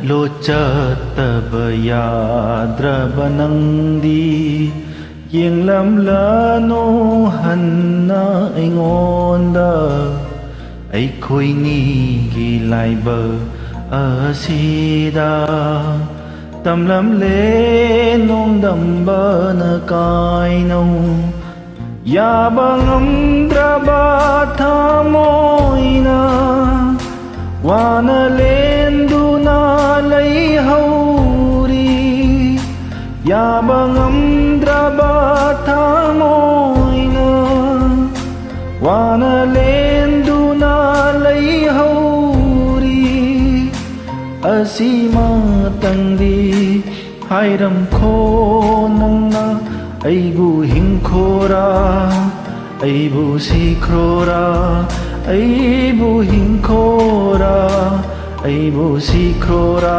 ꯆꯠꯂꯣ ꯆꯠꯇꯕ ꯌꯥꯗ꯭ꯔꯕ ꯅꯪꯗꯤ ꯌꯦꯡꯂꯝꯂꯅꯨ ꯍꯟꯅ ꯑꯩꯉꯣꯟꯗ ꯑꯩꯈꯣꯏꯅꯤꯒꯤ ꯂꯥꯏꯕꯛ ꯑꯁꯤꯗ ꯇꯝꯂꯝꯂꯦ ꯅꯣꯡꯗꯝꯕꯅ ꯀꯥꯏꯅꯧ ꯌꯥꯕ ꯉꯝꯗ꯭ꯔꯕ ꯊꯃꯣꯏꯅ ꯋꯥꯅ ꯂꯦꯟꯗꯨꯅ ꯂꯩꯍꯧꯔꯤ ꯌꯥꯕ ꯉꯝꯗ꯭ꯔꯕ ꯊꯃꯣꯏꯅ ꯋꯥꯅ ꯂꯦꯟꯗꯨꯅ ꯂꯩꯍꯧꯔꯤ ꯑꯁꯤꯃꯇꯪꯗꯤ ꯍꯥꯏꯔꯝꯈꯣ ꯅꯪꯅ ꯑꯩꯕꯨ ꯍꯤꯡꯈꯣꯔꯥ ꯑꯩꯕꯨ ꯁꯤꯈ꯭ꯔꯣꯔꯥ ꯑꯩꯕꯨ ꯍꯤꯡꯈꯣꯔꯥ ꯑꯩꯕꯨ ꯁꯤꯈ꯭ꯔꯣꯔꯥ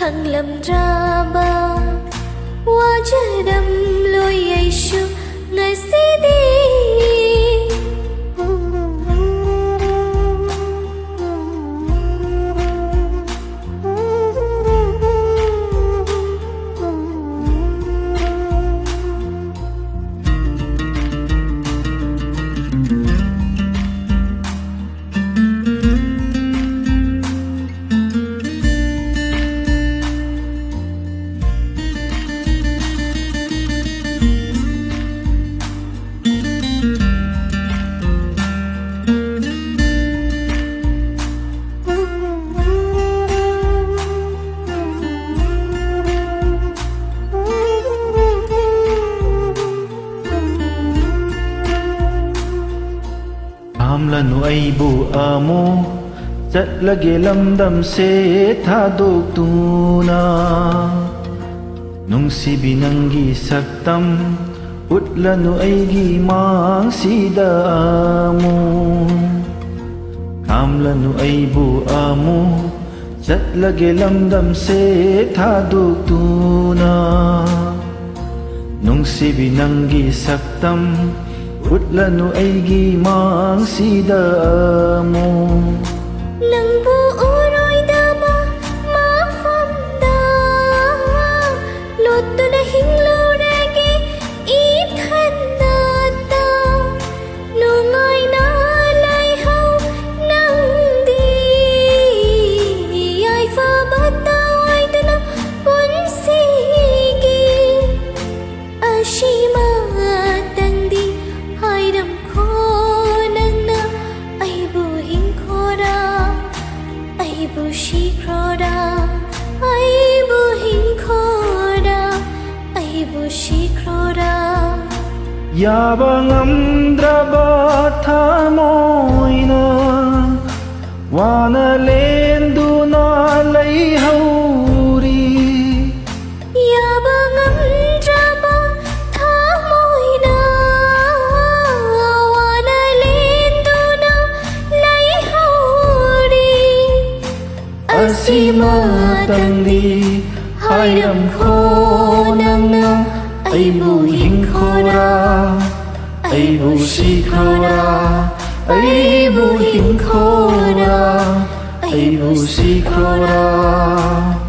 Khanglamdraba wajadam loyeshu ngasidi Hamlanu aibu amo chatlage lamdam se thadokduna nungsibi nangi saktam utlanu aigi mangsida amo Hamlanu aibu amo chatlage lamdam se thadokduna nungsibi nangi saktam utlanu aigi mangsida mo Nangbu uroy dama mafamda Loto na hinglurage ithandata Nungay na layhaw nang di Ay fabataway na punsigi Ashima tangdi hayram Aibu shikroda, aibu hinkhoda, aibu shikroda. Yaba ngamdraba thamoina, wana lenduna layhauri. Yaba ngamdraba matangdi Hairam kho nang nang Aibu hing khora Aibu si khora Aibu hing khora Aibu si khora